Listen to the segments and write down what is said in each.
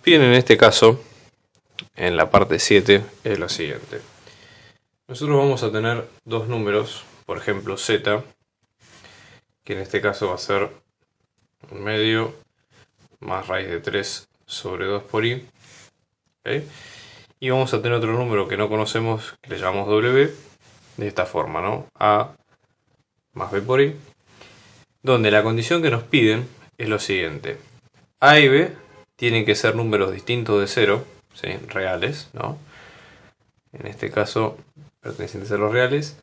Bien, en este caso, en la parte 7, es lo siguiente. Nosotros vamos a tener dos números, por ejemplo z, que en este caso va a ser un medio más raíz de 3 sobre 2 por i. ¿Okay? Y vamos a tener otro número que no conocemos, que le llamamos w, de esta forma, ¿no? A más b por i, donde la condición que nos piden es lo siguiente. A y b tienen que ser números distintos de 0, ¿sí? Reales, ¿no? En este caso, pertenecientes a los reales,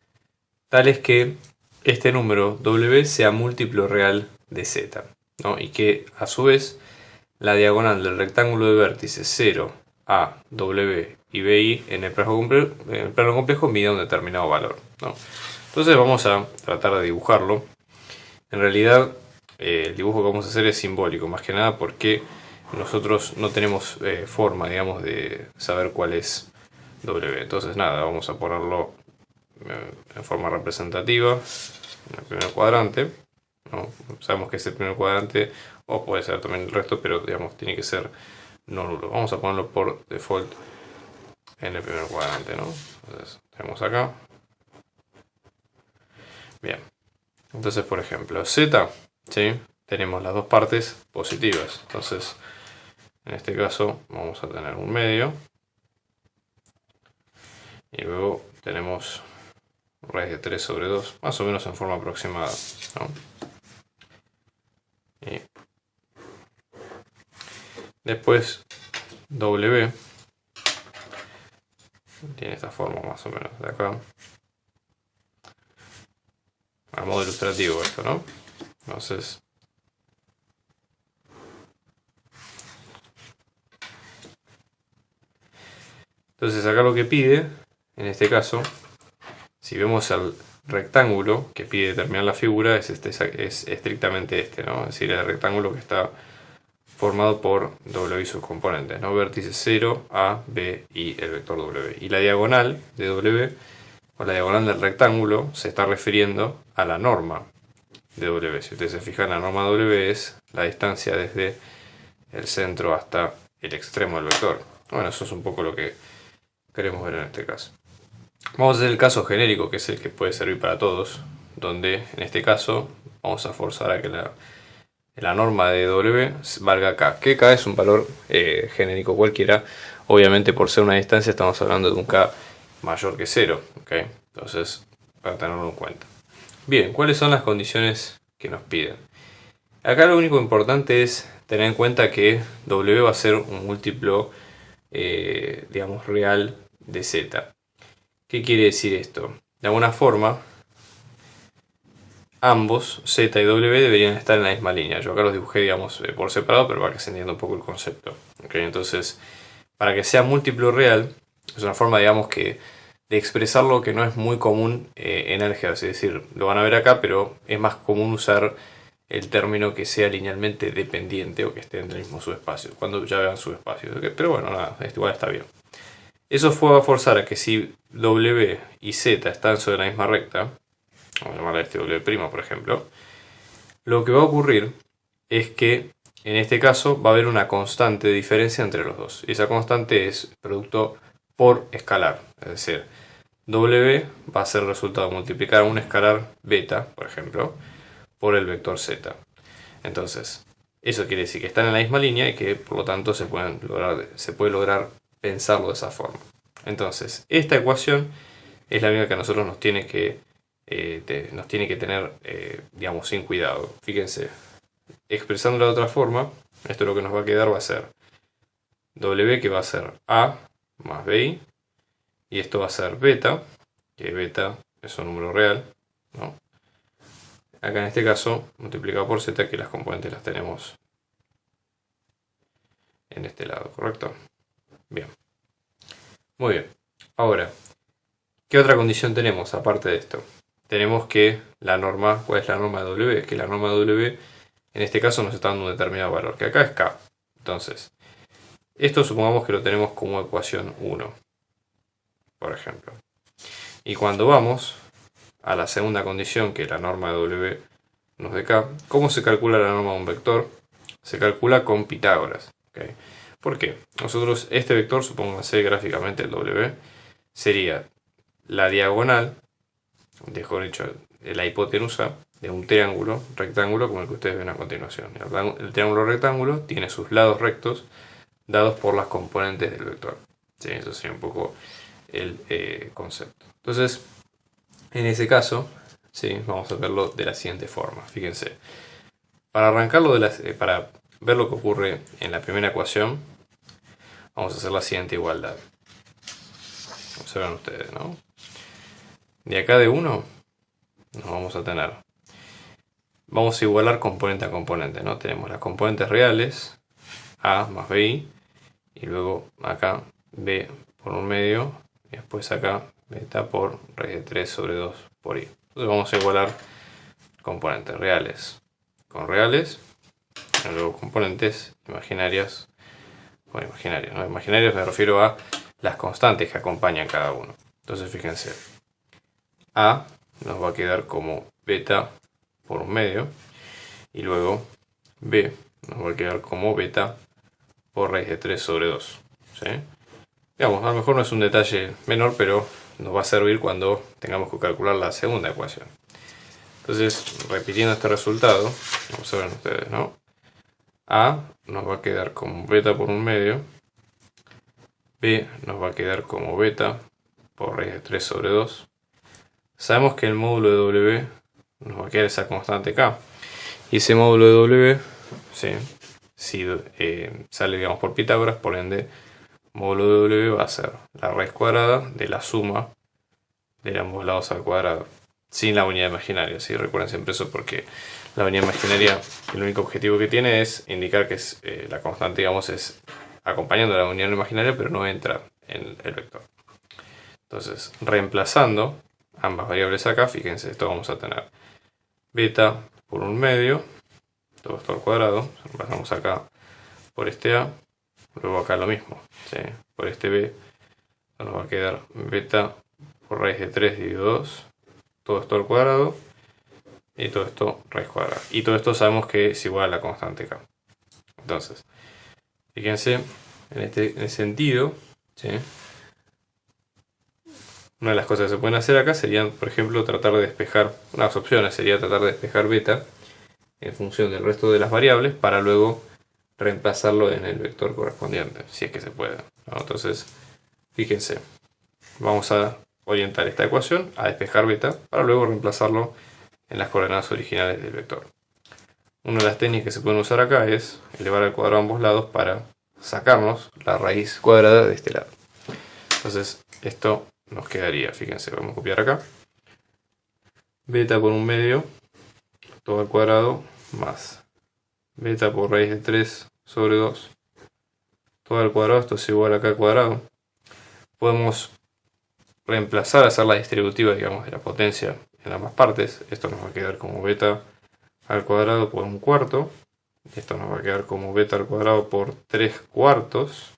tales que este número w sea múltiplo real de z, ¿no? Y que a su vez la diagonal del rectángulo de vértices 0, a, w y bi en el plano complejo mida un determinado valor, ¿no? Entonces vamos a tratar de dibujarlo. En realidad el dibujo que vamos a hacer es simbólico, más que nada porque nosotros no tenemos forma, digamos, de saber cuál es w. Entonces nada, vamos a ponerlo en forma representativa en el primer cuadrante, ¿no? Sabemos que es el primer cuadrante, o puede ser también el resto, pero digamos tiene que ser no nulo. Vamos a ponerlo por default en el primer cuadrante, ¿no? Entonces tenemos acá. Bien. Entonces, por ejemplo, z, ¿sí? Tenemos las dos partes positivas. Entonces, en este caso vamos a tener un medio. Y luego tenemos raíz de 3 sobre 2, más o menos en forma aproximada, ¿no? Y después w tiene esta forma más o menos de acá. A modo ilustrativo esto, ¿no? Entonces acá lo que pide, en este caso, si vemos el rectángulo que pide determinar la figura, es estrictamente este, ¿no? Es decir, el rectángulo que está formado por w y sus componentes, ¿no? Vértices 0, a, b y el vector w. Y la diagonal de w, o la diagonal del rectángulo, se está refiriendo a la norma de w. Si ustedes se fijan, la norma de w es la distancia desde el centro hasta el extremo del vector. Bueno, eso es un poco lo que queremos ver en este caso. Vamos a hacer el caso genérico, que es el que puede servir para todos, donde en este caso vamos a forzar a que la norma de w valga k, que k es un valor genérico cualquiera. Obviamente, por ser una distancia, estamos hablando de un k mayor que 0, ¿okay? Entonces, para tenerlo en cuenta. Bien, ¿cuáles son las condiciones que nos piden? Acá lo único importante es tener en cuenta que w va a ser un múltiplo, digamos, real de z. ¿Qué quiere decir esto? De alguna forma, ambos, z y w, deberían estar en la misma línea. Yo acá los dibujé, digamos, por separado, pero para que se entienda un poco el concepto. ¿Okay? Entonces, para que sea múltiplo real, es una forma, digamos, de expresarlo que no es muy común en álgebra. Es decir, lo van a ver acá, pero es más común usar el término que sea linealmente dependiente o que esté en el mismo subespacio, cuando ya vean subespacios. ¿Okay? Pero bueno, nada, igual está bien. Eso fue a forzar a que si w y z están sobre la misma recta, vamos a llamarle este w', por ejemplo, lo que va a ocurrir es que en este caso va a haber una constante de diferencia entre los dos. Y esa constante es producto por escalar. Es decir, w va a ser el resultado de multiplicar un escalar beta, por ejemplo, por el vector z. Entonces, eso quiere decir que están en la misma línea y que por lo tanto se puede lograr pensarlo de esa forma. Entonces, esta ecuación es la única que a nosotros nos tiene que tener, digamos, sin cuidado. Fíjense, expresándolo de otra forma, esto lo que nos va a quedar va a ser w, que va a ser a más bi, y esto va a ser beta, que beta es un número real, ¿no? Acá en este caso multiplicado por z, que las componentes las tenemos en este lado, ¿correcto? Bien. Muy bien. Ahora, ¿qué otra condición tenemos aparte de esto? Tenemos que la norma, ¿cuál es la norma de w? Que la norma de w en este caso nos está dando un determinado valor, que acá es k. Entonces, esto supongamos que lo tenemos como ecuación 1, por ejemplo. Y cuando vamos a la segunda condición, que la norma de w nos dé k, ¿cómo se calcula la norma de un vector? Se calcula con Pitágoras, ¿okay? ¿Por qué? Nosotros este vector, supóngase gráficamente el W, sería la diagonal, mejor dicho, la hipotenusa de un triángulo rectángulo como el que ustedes ven a continuación. El triángulo rectángulo tiene sus lados rectos dados por las componentes del vector. ¿Sí? Eso sería un poco el concepto. Entonces, en ese caso, ¿sí? Vamos a verlo de la siguiente forma. Fíjense, para arrancarlo para ver lo que ocurre en la primera ecuación, vamos a hacer la siguiente igualdad. Observen ustedes, ¿no? De acá de 1 nos vamos a tener. Vamos a igualar componente a componente, ¿no? Tenemos las componentes reales, A más BI, y luego acá B por un medio, y después acá beta por raíz de 3 sobre 2 por I. Entonces vamos a igualar componentes reales con reales, y luego componentes imaginarias. Bueno, imaginarias, ¿no? Imaginarias me refiero a las constantes que acompañan cada uno. Entonces fíjense, A nos va a quedar como beta por un medio, y luego B nos va a quedar como beta por raíz de 3 sobre 2. ¿Sí? Digamos, a lo mejor no es un detalle menor, pero nos va a servir cuando tengamos que calcular la segunda ecuación. Entonces, repitiendo este resultado, observen ustedes, ¿no? A nos va a quedar como beta por un medio, B nos va a quedar como beta por raíz de 3 sobre 2. Sabemos que el módulo de W nos va a quedar esa constante K. Y ese módulo de W, ¿sí? Si sale, digamos, por Pitágoras, por ende, módulo de W va a ser la raíz cuadrada de la suma de ambos lados al cuadrado, sin la unidad imaginaria. ¿Sí? Recuerden siempre eso, porque la unidad imaginaria, el único objetivo que tiene es indicar que es, la constante, digamos, es acompañando a la unidad imaginaria, pero no entra en el vector. Entonces, reemplazando ambas variables acá, fíjense, esto vamos a tener beta por un medio, todo esto al cuadrado, reemplazamos acá por este A, luego acá lo mismo, ¿sí? Por este B nos va a quedar beta por raíz de 3 dividido 2, todo esto al cuadrado, y todo esto raíz cuadrada. Y todo esto sabemos que es igual a la constante K. Entonces, fíjense, en este sentido, ¿sí? Una de las cosas que se pueden hacer acá serían, por ejemplo, tratar de despejar, unas opciones sería tratar de despejar beta en función del resto de las variables para luego reemplazarlo en el vector correspondiente, si es que se puede, ¿no? Entonces, fíjense, vamos a orientar esta ecuación a despejar beta para luego reemplazarlo en las coordenadas originales del vector. Una de las técnicas que se pueden usar acá es elevar al cuadrado a ambos lados para sacarnos la raíz cuadrada de este lado. Entonces, esto nos quedaría, fíjense, vamos a copiar acá, beta por un medio, todo al cuadrado, más beta por raíz de 3 sobre 2, todo al cuadrado, esto es igual a acá al cuadrado. Podemos reemplazar, hacer la distributiva, digamos, de la potencia en ambas partes. Esto nos va a quedar como beta al cuadrado por un cuarto. Esto nos va a quedar como beta al cuadrado por 3 cuartos.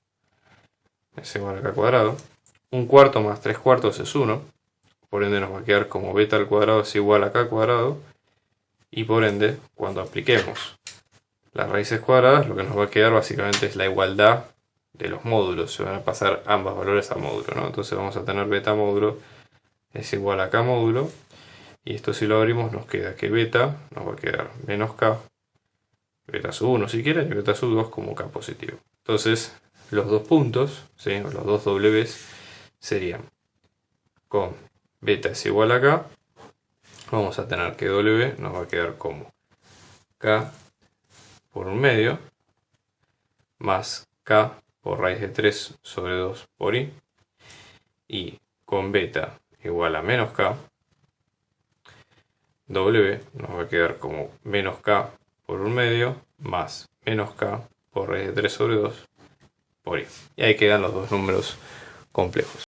Es igual a acá al cuadrado. Un cuarto más 3 cuartos es 1. Por ende nos va a quedar como beta al cuadrado es igual a acá al cuadrado. Y por ende, cuando apliquemos las raíces cuadradas, lo que nos va a quedar básicamente es la igualdad de los módulos. Se van a pasar ambos valores a módulo, ¿no? Entonces vamos a tener beta módulo es igual a K módulo. Y esto, si lo abrimos, nos queda que beta nos va a quedar menos K, beta sub 1 si quieren, y beta sub 2 como K positivo. Entonces, los dos puntos, ¿sí? O los dos Ws serían con beta es igual a K, vamos a tener que W nos va a quedar como K por un medio más K por raíz de 3 sobre 2 por I, y con beta igual a menos K, W nos va a quedar como menos K por un medio más menos K por raíz de 3 sobre 2 por I. Y ahí quedan los dos números complejos.